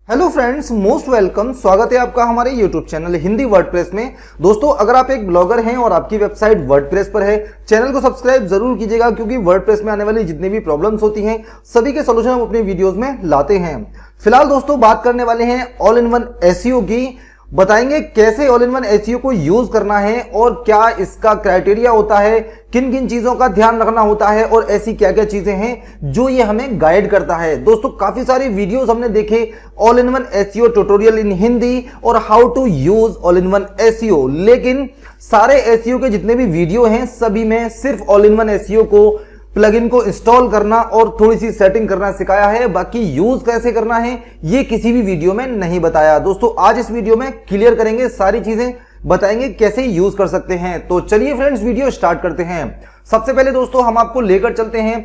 Hello friends, most welcome. स्वागत है आपका हमारे यूट्यूब चैनल हिंदी वर्डप्रेस में। दोस्तों, अगर आप एक ब्लॉगर हैं और आपकी वेबसाइट वर्डप्रेस पर है, चैनल को सब्सक्राइब जरूर कीजिएगा, क्योंकि वर्डप्रेस में आने वाली जितनी भी प्रॉब्लम्स होती हैं सभी के सोल्यूशन हम अपने वीडियोस में लाते हैं। फिलहाल दोस्तों बात करने वाले हैं ऑल इन वन एसईओ की। बताएंगे कैसे ऑल इन वन एसईओ को यूज करना है और क्या इसका क्राइटेरिया होता है, किन किन चीजों का ध्यान रखना होता है और ऐसी क्या क्या चीजें हैं जो ये हमें गाइड करता है। दोस्तों, काफी सारे वीडियोस हमने देखे all in one SEO tutorial in Hindi और how to use all in one SEO, लेकिन सारे एसईओ के जितने भी वीडियो हैं सभी में सिर्फ ऑल इन वन एसईओ को प्लगइन को इंस्टॉल करना और थोड़ी सी सेटिंग करना सिखाया है। बाकी यूज कैसे करना है ये किसी भी वीडियो में नहीं बताया। दोस्तों, आज इस वीडियो में क्लियर करेंगे, सारी चीजें बताएंगे कैसे यूज कर सकते हैं। तो चलिए फ्रेंड्स, वीडियो स्टार्ट करते हैं। सबसे पहले दोस्तों हम आपको लेकर चलते हैं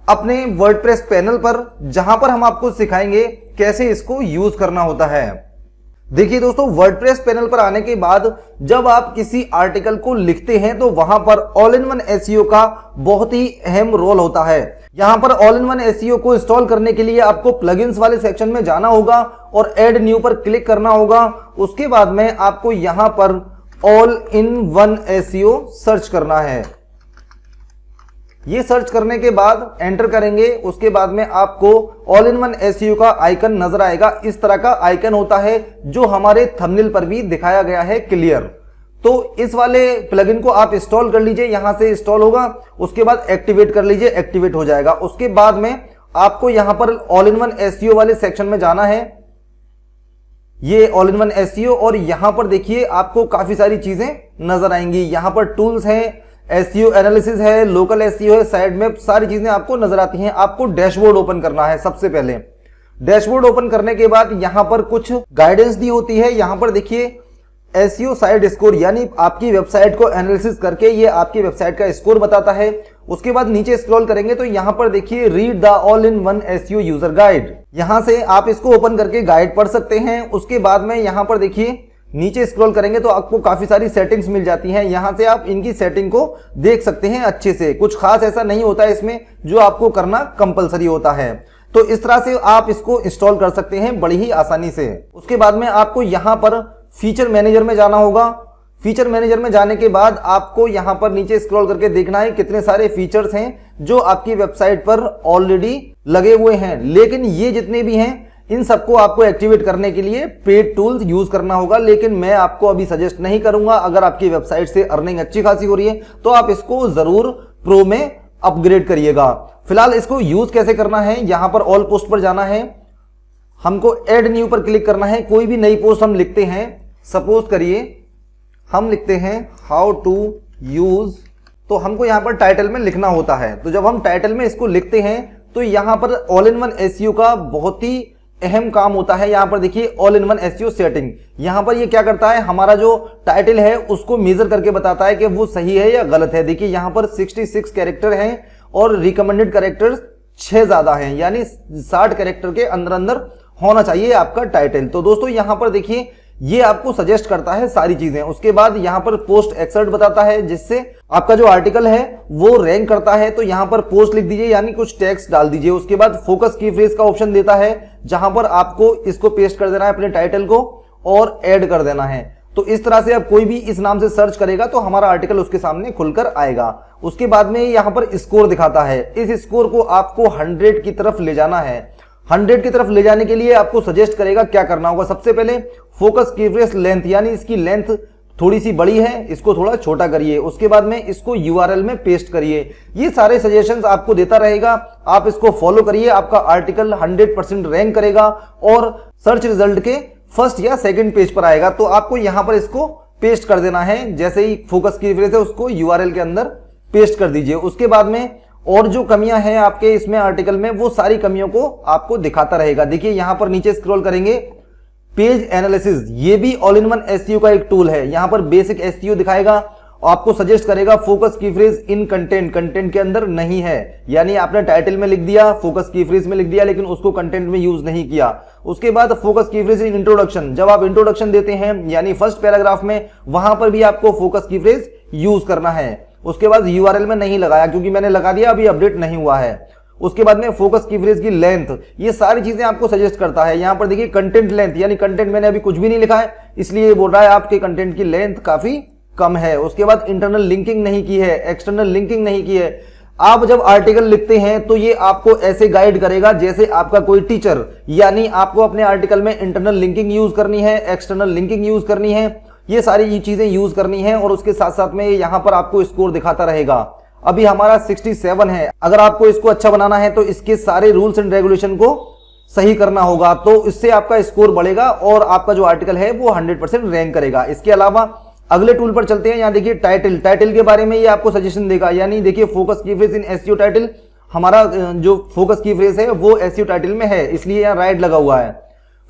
अपने वर्डप्रेस पैनल पर, जहां पर हम आपको सिखाएंगे कैसे इसको यूज करना होता है। देखिए दोस्तों, वर्डप्रेस पैनल पर आने के बाद जब आप किसी आर्टिकल को लिखते हैं तो वहां पर ऑल इन वन एसईओ का बहुत ही अहम रोल होता है। यहां पर ऑल इन वन एसईओ को इंस्टॉल करने के लिए आपको प्लगइन्स वाले सेक्शन में जाना होगा और ऐड न्यू पर क्लिक करना होगा। उसके बाद में आपको यहां पर all in one SEO search करना है। ये सर्च करने के बाद एंटर करेंगे, उसके बाद में आपको ऑल इन वन एसईओ का आइकन नजर आएगा। इस तरह का आइकन होता है जो हमारे थंबनेल पर भी दिखाया गया है क्लियर। तो इस वाले प्लगइन को आप इंस्टॉल कर लीजिए, यहां से इंस्टॉल होगा, उसके बाद एक्टिवेट कर लीजिए, एक्टिवेट हो जाएगा। उसके बाद में आपको यहां पर ऑल इन वन एसईओ वाले सेक्शन में जाना है। ये ऑल इन वन एसईओ, और यहां पर देखिए आपको काफी सारी चीजें नजर आएंगी। यहां पर टूल्स हैं, एसईओ एनालिसिस है, लोकल एसईओ है, साइड मैप, सारी चीजें आपको नजर आती हैं। आपको डैशबोर्ड ओपन करना है। सबसे पहले डैशबोर्ड ओपन करने के बाद यहां पर कुछ गाइडेंस दी होती है। यहां पर देखिए एसईओ साइट स्कोर, यानी आपकी वेबसाइट को एनालिसिस करके ये आपकी वेबसाइट का स्कोर बताता है। उसके बाद नीचे स्क्रॉल करेंगे तो यहां पर देखिए read the all in one SEO user guide, यहां से आप इसको ओपन करके गाइड पढ़ सकते हैं। उसके बाद में यहां पर देखिए नीचे स्क्रॉल करेंगे तो आपको काफी सारी सेटिंग्स मिल जाती हैं। यहां से आप इनकी सेटिंग को देख सकते हैं अच्छे से। कुछ खास ऐसा नहीं होता है इसमें जो आपको करना कंपलसरी होता है। तो इस तरह से आप इसको इंस्टॉल कर सकते हैं बड़ी ही आसानी से। उसके बाद में आपको यहां पर फीचर मैनेजर में जाना होगा। फीचर मैनेजर में जाने के बाद आपको यहां पर नीचे स्क्रॉल करके देखना है कितने सारे फीचर्स हैं जो आपकी वेबसाइट पर ऑलरेडी लगे हुए हैं। लेकिन ये जितने भी हैं इन सबको आपको एक्टिवेट करने के लिए पेड टूल्स यूज करना होगा, लेकिन मैं आपको अभी सजेस्ट नहीं करूंगा। अगर आपकी वेबसाइट से अर्निंग अच्छी खासी हो रही है तो आप इसको जरूर प्रो में अपग्रेड करिएगा। फिलहाल इसको यूज कैसे करना है, यहां पर ऑल पोस्ट पर जाना है, हमको ऐड न्यू पर क्लिक करना है। कोई भी नई पोस्ट हम लिखते हैं, सपोज करिए हम लिखते हैं हाउ टू यूज, तो हमको यहां पर टाइटल में लिखना होता है। तो जब हम टाइटल में इसको लिखते हैं तो यहां पर ऑल इन वन एसईओ का बहुत ही अहम काम होता है। यहां पर देखिए all in one SEO setting, यहां पर ये क्या करता है, हमारा जो टाइटल है उसको मेजर करके बताता है कि वो सही है या गलत है। देखिए यहां पर 66 कैरेक्टर हैं और रिकमेंडेड कैरेक्टर्स 6 ज्यादा हैं, यानी 60 कैरेक्टर के अंदर अंदर होना चाहिए आपका टाइटल। तो दोस्तों यहां पर देखिए ये आपको सजेस्ट करता है सारी चीजें। उसके बाद यहां पर पोस्ट एक्सर्ट बताता है, जिससे आपका जो आर्टिकल है वो रैंक करता है। तो यहां पर पोस्ट लिख दीजिए, यानी कुछ टेक्स्ट डाल दीजिए। उसके बाद फोकस की फ्रेज का ऑप्शन देता है, जहां पर आपको इसको पेस्ट कर देना है अपने टाइटल को और ऐड कर देना है। तो इस तरह से अब कोई भी इस नाम से सर्च करेगा तो हमारा आर्टिकल उसके सामने खुलकर आएगा। उसके बाद में यहां पर स्कोर दिखाता है। इस स्कोर को आपको 100 की तरफ ले जाना है। 100 की तरफ ले जाने के लिए आपको सजेस्ट करेगा क्या करना होगा। सबसे पहले फोकस कीफ्रेज लेंथ, यानी इसकी लेंथ थोड़ी सी बड़ी है, इसको थोड़ा छोटा करिए। उसके बाद में इसको यूआरएल में पेस्ट करिए। ये सारे सजेशंस आपको देता रहेगा, आप इसको फॉलो करिए। आपका आर्टिकल 100% रैंक करेगा और सर्च रिजल्ट के फर्स्ट या सेकंड पेज पर आएगा। तो आपको यहां पर इसको पेस्ट कर देना है। जैसे ही फोकस कीफ्रेज है उसको यूआरएल के अंदर पेस्ट कर दीजिए। उसके बाद में और जो कमियां हैं आपके इसमें आर्टिकल में, वो सारी कमियों को आपको दिखाता रहेगा। देखिए यहां पर नीचे स्क्रॉल करेंगे, पेज एनालिसिस, ये भी ऑल इन वन एसईओ का एक टूल है। यहां पर बेसिक एसईओ दिखाएगा और आपको सजेस्ट करेगा फोकस कीफ्रेज इन कंटेंट, कंटेंट के अंदर नहीं है, यानी आपने टाइटल में लिख दिया, फोकस कीफ्रेज में लिख दिया, लेकिन उसको कंटेंट में यूज नहीं किया। उसके बाद फोकस कीफ्रेज इन इंट्रोडक्शन, जब आप इंट्रोडक्शन देते हैं यानी फर्स्ट पैराग्राफ में, वहां पर भी आपको फोकस कीफ्रेज यूज करना है। उसके बाद यूआरएल में नहीं लगाया क्योंकि मैंने लगा दिया, अभी अपडेट नहीं हुआ है। उसके बाद में फोकस की फ्रेज की लेंथ, ये सारी चीजें आपको सजेस्ट करता है। यहां पर देखिए कंटेंट लेंथ, यानी कंटेंट मैंने अभी कुछ भी नहीं लिखा है, इसलिए ये बोल रहा है आपके कंटेंट की लेंथ काफी कम है। उसके बाद इंटरनल लिंकिंग नहीं की है, एक्सटर्नल लिंकिंग नहीं की है। आप जब आर्टिकल लिखते हैं तो ये आपको ऐसे गाइड करेगा जैसे आपका कोई टीचर, यानी आपको अपने आर्टिकल में इंटरनल लिंकिंग यूज करनी है, एक्सटर्नल लिंकिंग यूज करनी है, ये सारी चीजें यूज करनी है। और उसके साथ साथ में यहां पर आपको स्कोर दिखाता रहेगा। अभी हमारा 67 है। अगर आपको इसको अच्छा बनाना है तो इसके सारे रूल्स एंड रेगुलेशन को सही करना होगा, तो इससे आपका स्कोर बढ़ेगा और आपका जो आर्टिकल है वो 100% रैंक करेगा। इसके अलावा अगले टूल पर चलते हैं। यहां देखिए टाइटल, टाइटल के बारे में ये आपको सजेशन देगा, यानी देखिए फोकस की फ्रेज इन एसईओ टाइटल, हमारा जो फोकस की फ्रेज है वो एसईओ टाइटल में है, इसलिए यहां राइट लगा हुआ है।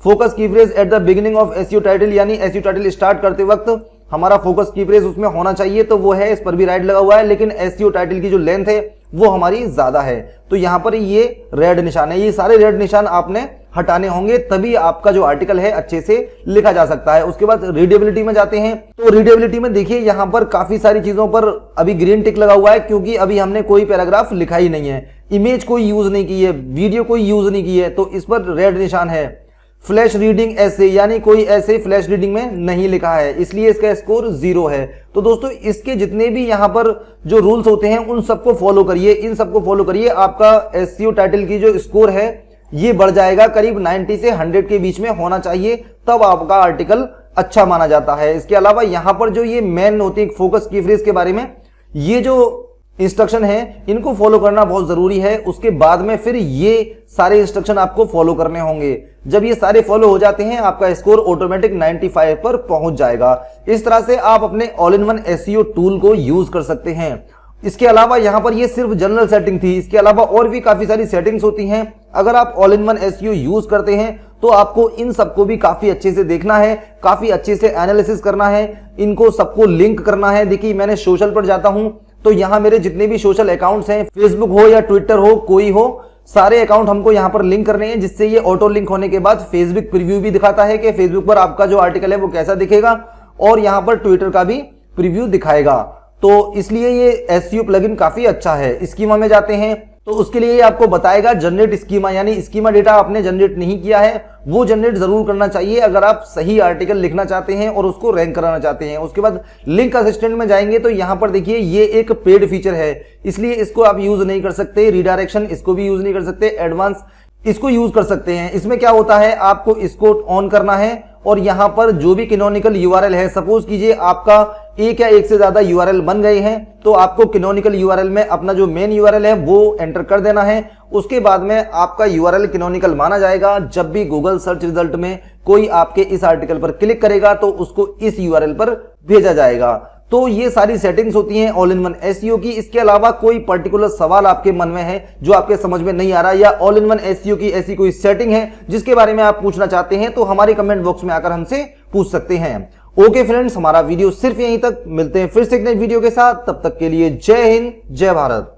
फोकस की phrase at the beginning of SEO title, यानी एसईओ टाइटल स्टार्ट करते वक्त हमारा फोकस की फ्रेज उसमें होना चाहिए, तो वो है, इस पर भी राइट लगा हुआ है। लेकिन एसईओ टाइटल की जो लेंथ है वो हमारी ज्यादा है, तो यहां पर ये रेड निशान है। ये सारे रेड निशान आपने हटाने होंगे, तभी आपका जो आर्टिकल है अच्छे से लिखा जा सकता है। उसके बाद रीडेबिलिटी में जाते हैं। तो रीडेबिलिटी में देखिए यहां पर काफी सारी चीजों पर अभी ग्रीन टिक लगा हुआ है, क्योंकि अभी हमने कोई पैराग्राफ लिखा ही नहीं है, इमेज कोई यूज नहीं की है, वीडियो कोई यूज नहीं की है, तो इस पर रेड निशान है। फ्लैश रीडिंग ऐसे, यानी कोई ऐसे फ्लैश रीडिंग में नहीं लिखा है, इसलिए इसका स्कोर 0 है। तो दोस्तों इसके जितने भी यहां पर जो रूल्स होते हैं उन सबको फॉलो करिए, इन सबको फॉलो करिए। आपका एसईओ टाइटल की जो स्कोर है ये बढ़ जाएगा, करीब 90 से 100 के बीच में होना चाहिए, तब आपका आर्टिकल अच्छा माना जाता है। इसके अलावा यहां पर जो ये मेन होती है फोकस की फ्रेज के बारे में, ये जो इंस्ट्रक्शन है इनको फॉलो करना बहुत जरूरी है। उसके बाद में फिर ये सारे इंस्ट्रक्शन आपको फॉलो करने होंगे। जब ये सारे फॉलो हो जाते हैं आपका स्कोर ऑटोमेटिक 95 पर पहुंच जाएगा। इस तरह से आप अपने all in one SEO tool को यूज कर सकते हैं। इसके अलावा यहां पर ये सिर्फ जनरल सेटिंग थी, इसके अलावा और भी काफी सारी सेटिंग्स होती हैं। अगर आप all in one SEO use करते हैं तो आपको इन सबको भी काफी अच्छे से देखना है, काफी अच्छे से एनालिसिस करना है, इनको सबको लिंक करना है। देखिए मैंने सोशल पर जाता हूं तो यहां मेरे जितने भी सोशल अकाउंट्स हैं, फेसबुक हो या ट्विटर हो, कोई हो, सारे अकाउंट हमको यहां पर लिंक करने हैं, जिससे ये ऑटो लिंक होने के बाद फेसबुक प्रीव्यू भी दिखाता है कि फेसबुक पर आपका जो आर्टिकल है वो कैसा दिखेगा, और यहां पर ट्विटर का भी प्रीव्यू दिखाएगा। तो इसलिए ये एसईओ प्लगइन काफी अच्छा है। स्कीमा में जाते हैं तो उसके लिए आपको बताएगा जनरेट स्कीमा, यानी स्कीमा डेटा आपने जनरेट नहीं किया है वो जनरेट जरूर करना चाहिए अगर आप सही आर्टिकल लिखना चाहते हैं और उसको रैंक कराना चाहते हैं। उसके बाद लिंक असिस्टेंट में जाएंगे तो यहां पर देखिए ये एक पेड फीचर है, इसलिए इसको आप यूज नहीं कर सकते। रिडायरेक्शन इसको भी यूज नहीं कर सकते, एडवांस इसको यूज कर सकते हैं। इसमें क्या होता है, आपको इसको ऑन करना है और यहां पर जो भी कैनोनिकल यूआरएल है, सपोज कीजिए आपका एक या एक से ज्यादा यूआरएल बन गए हैं, तो आपको कैनोनिकल यूआरएल में अपना जो मेन यूआरएल है वो एंटर कर देना है। उसके बाद में आपका यूआरएल कैनोनिकल माना जाएगा। जब भी गूगल सर्च रिजल्ट में कोई आपके इस आर्टिकल पर क्लिक करेगा तो उसको इस यूआरएल पर भेजा जाएगा। तो ये सारी सेटिंग्स होती हैं ऑल इन वन एसईओ की। इसके अलावा कोई पर्टिकुलर सवाल आपके मन में है जो आपके समझ में नहीं आ रहा, या ऑल इन वन एसईओ की ऐसी कोई सेटिंग है जिसके बारे में आप पूछना चाहते हैं, तो हमारे कमेंट बॉक्स में आकर हमसे पूछ सकते हैं। ओके फ्रेंड्स, हमारा वीडियो सिर्फ यहीं तक, मिलते हैं फिर से एक नई वीडियो के साथ, तब तक के लिए जय हिंद, जय भारत।